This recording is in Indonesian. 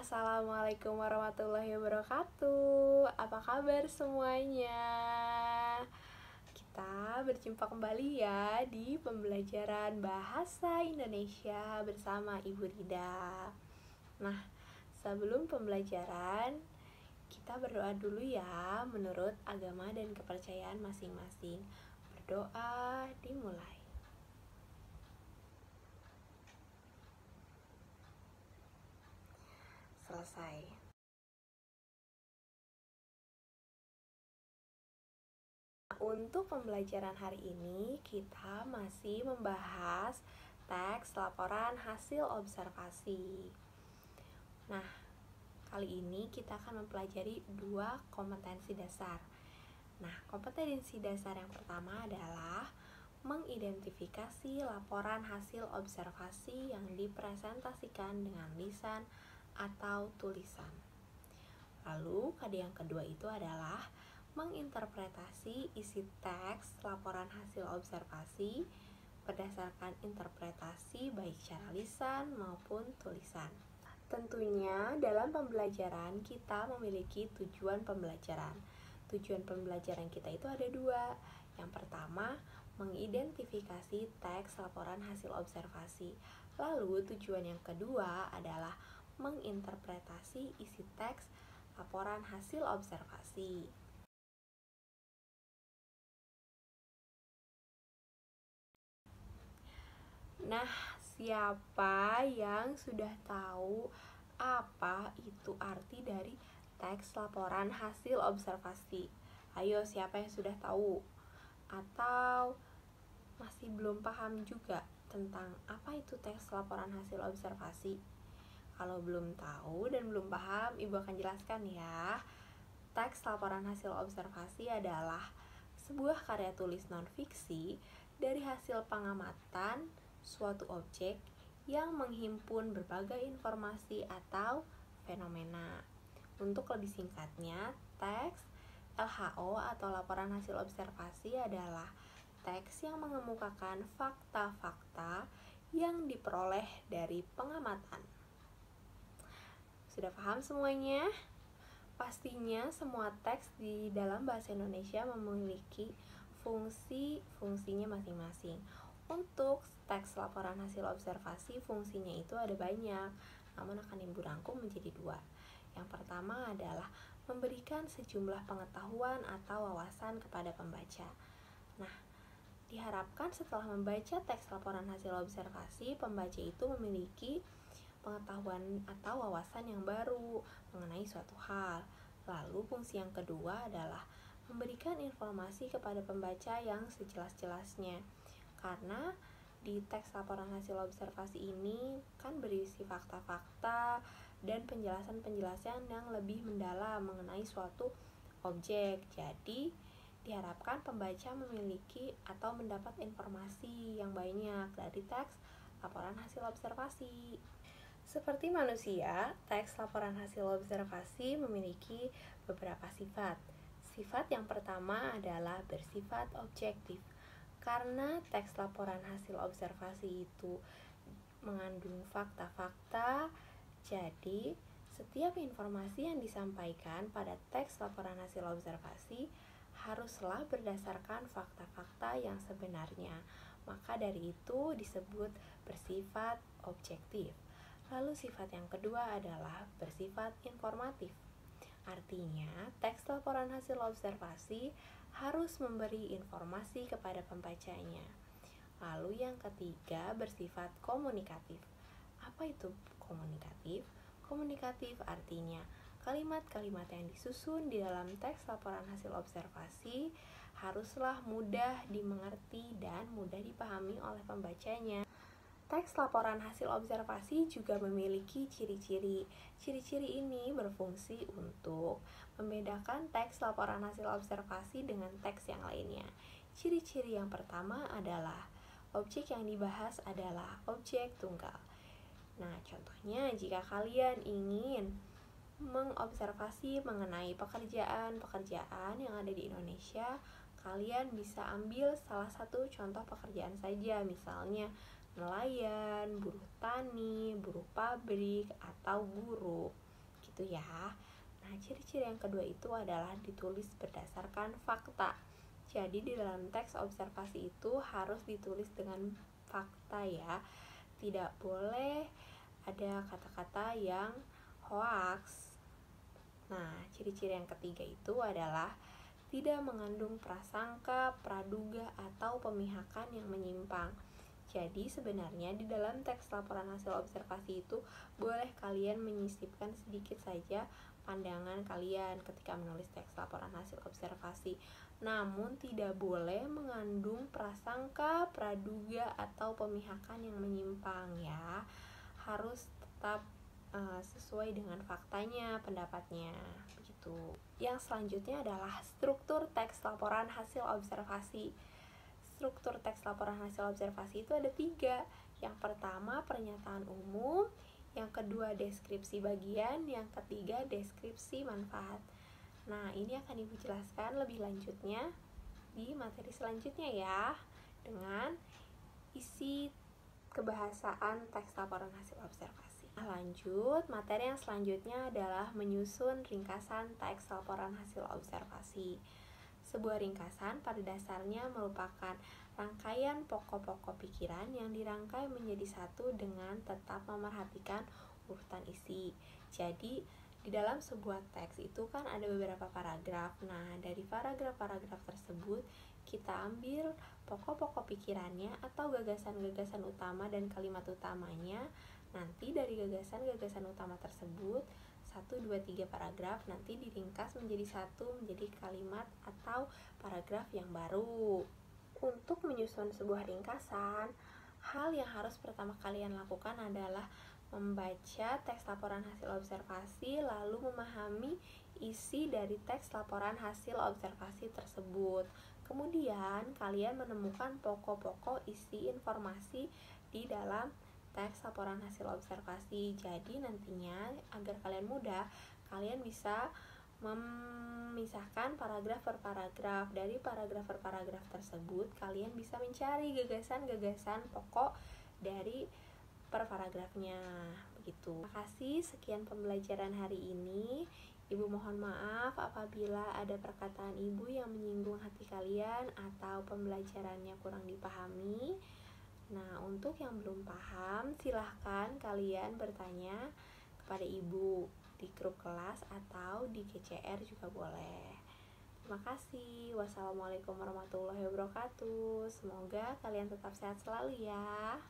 Assalamualaikum warahmatullahi wabarakatuh. Apa kabar semuanya? Kita berjumpa kembali ya di pembelajaran Bahasa Indonesia bersama Ibu Rida. Nah, sebelum pembelajaran, kita berdoa dulu ya menurut agama dan kepercayaan masing-masing. Berdoa dimulai. Selesai. Untuk pembelajaran hari ini, kita masih membahas teks laporan hasil observasi. Nah, kali ini kita akan mempelajari 2 kompetensi dasar. Nah, kompetensi dasar yang pertama adalah mengidentifikasi laporan hasil observasi yang dipresentasikan dengan lisan atau tulisan. Lalu, yang kedua itu adalah menginterpretasi isi teks laporan hasil observasi berdasarkan interpretasi baik secara lisan maupun tulisan. Tentunya dalam pembelajaran kita memiliki tujuan pembelajaran. Tujuan pembelajaran kita itu ada 2. Yang pertama, mengidentifikasi teks laporan hasil observasi. Lalu tujuan yang kedua adalah menginterpretasi isi teks laporan hasil observasi. Nah, siapa yang sudah tahu apa itu arti dari teks laporan hasil observasi? Ayo, siapa yang sudah tahu? Atau masih belum paham juga tentang apa itu teks laporan hasil observasi? Kalau belum tahu dan belum paham, Ibu akan jelaskan ya. Teks laporan hasil observasi adalah sebuah karya tulis non-fiksi dari hasil pengamatan suatu objek yang menghimpun berbagai informasi atau fenomena. Untuk lebih singkatnya, teks LHO atau laporan hasil observasi adalah teks yang mengemukakan fakta-fakta yang diperoleh dari pengamatan. Sudah paham semuanya? Pastinya semua teks di dalam bahasa Indonesia memiliki fungsinya masing-masing. Untuk teks laporan hasil observasi, fungsinya itu ada banyak, namun akan Ibu rangkum menjadi 2. Yang pertama adalah memberikan sejumlah pengetahuan atau wawasan kepada pembaca. Nah, diharapkan setelah membaca teks laporan hasil observasi, pembaca itu memiliki pengetahuan atau wawasan yang baru mengenai suatu hal. Lalu fungsi yang kedua adalah memberikan informasi kepada pembaca yang sejelas-jelasnya. Karena di teks laporan hasil observasi ini kan berisi fakta-fakta dan penjelasan-penjelasan yang lebih mendalam mengenai suatu objek. Jadi, diharapkan pembaca memiliki atau mendapat informasi yang banyak dari teks laporan hasil observasi. Seperti manusia, teks laporan hasil observasi memiliki beberapa sifat. Sifat yang pertama adalah bersifat objektif. Karena teks laporan hasil observasi itu mengandung fakta-fakta, jadi setiap informasi yang disampaikan pada teks laporan hasil observasi haruslah berdasarkan fakta-fakta yang sebenarnya. Maka dari itu disebut bersifat objektif. Lalu sifat yang kedua adalah bersifat informatif. Artinya, teks laporan hasil observasi harus memberi informasi kepada pembacanya. Lalu yang ketiga bersifat komunikatif. Apa itu komunikatif? Komunikatif artinya kalimat-kalimat yang disusun di dalam teks laporan hasil observasi haruslah mudah dimengerti dan mudah dipahami oleh pembacanya. Teks laporan hasil observasi juga memiliki ciri-ciri. Ciri-ciri ini berfungsi untuk membedakan teks laporan hasil observasi dengan teks yang lainnya. Ciri-ciri yang pertama adalah objek yang dibahas adalah objek tunggal. Nah, contohnya jika kalian ingin mengobservasi mengenai pekerjaan yang ada di Indonesia, kalian bisa ambil salah satu contoh pekerjaan saja, misalnya nelayan, buruh tani, buruh pabrik, atau guru. gitu ya. Nah, ciri-ciri yang kedua itu adalah ditulis berdasarkan fakta. Jadi di dalam teks observasi itu harus ditulis dengan fakta ya. Tidak boleh ada kata-kata yang hoaks. Nah, ciri-ciri yang ketiga itu adalah tidak mengandung prasangka, praduga, atau pemihakan yang menyimpang. Jadi sebenarnya di dalam teks laporan hasil observasi itu boleh kalian menyisipkan sedikit saja pandangan kalian ketika menulis teks laporan hasil observasi. Namun tidak boleh mengandung prasangka, praduga, atau pemihakan yang menyimpang ya. Harus tetap sesuai dengan faktanya pendapatnya begitu. Yang selanjutnya adalah struktur teks laporan hasil observasi. Struktur teks laporan hasil observasi itu ada 3. Yang pertama pernyataan umum, yang kedua deskripsi bagian, yang ketiga deskripsi manfaat. Nah, ini akan Ibu jelaskan lebih lanjutnya di materi selanjutnya ya, dengan isi kebahasaan teks laporan hasil observasi. Nah, lanjut, materi yang selanjutnya adalah menyusun ringkasan teks laporan hasil observasi. Sebuah ringkasan pada dasarnya merupakan rangkaian pokok-pokok pikiran yang dirangkai menjadi satu dengan tetap memerhatikan urutan isi. Jadi, di dalam sebuah teks itu kan ada beberapa paragraf. Nah, dari paragraf-paragraf tersebut kita ambil pokok-pokok pikirannya atau gagasan-gagasan utama dan kalimat utamanya. Nanti dari gagasan-gagasan utama tersebut 1, 2, 3 paragraf nanti diringkas menjadi menjadi kalimat atau paragraf yang baru. Untuk menyusun sebuah ringkasan, hal yang harus pertama kalian lakukan adalah membaca teks laporan hasil observasi lalu memahami isi dari teks laporan hasil observasi tersebut. Kemudian kalian menemukan pokok-pokok isi informasi di dalam teks laporan hasil observasi. Jadi nantinya agar kalian mudah, kalian bisa memisahkan paragraf per paragraf. Dari paragraf per paragraf tersebut kalian bisa mencari gagasan-gagasan pokok dari per paragrafnya begitu. Terima kasih, sekian pembelajaran hari ini. Ibu mohon maaf apabila ada perkataan Ibu yang menyinggung hati kalian atau pembelajarannya kurang dipahami. Nah, untuk yang belum paham, silahkan kalian bertanya kepada Ibu di grup kelas atau di GCR juga boleh. Terima kasih. Wassalamualaikum warahmatullahi wabarakatuh. Semoga kalian tetap sehat selalu ya.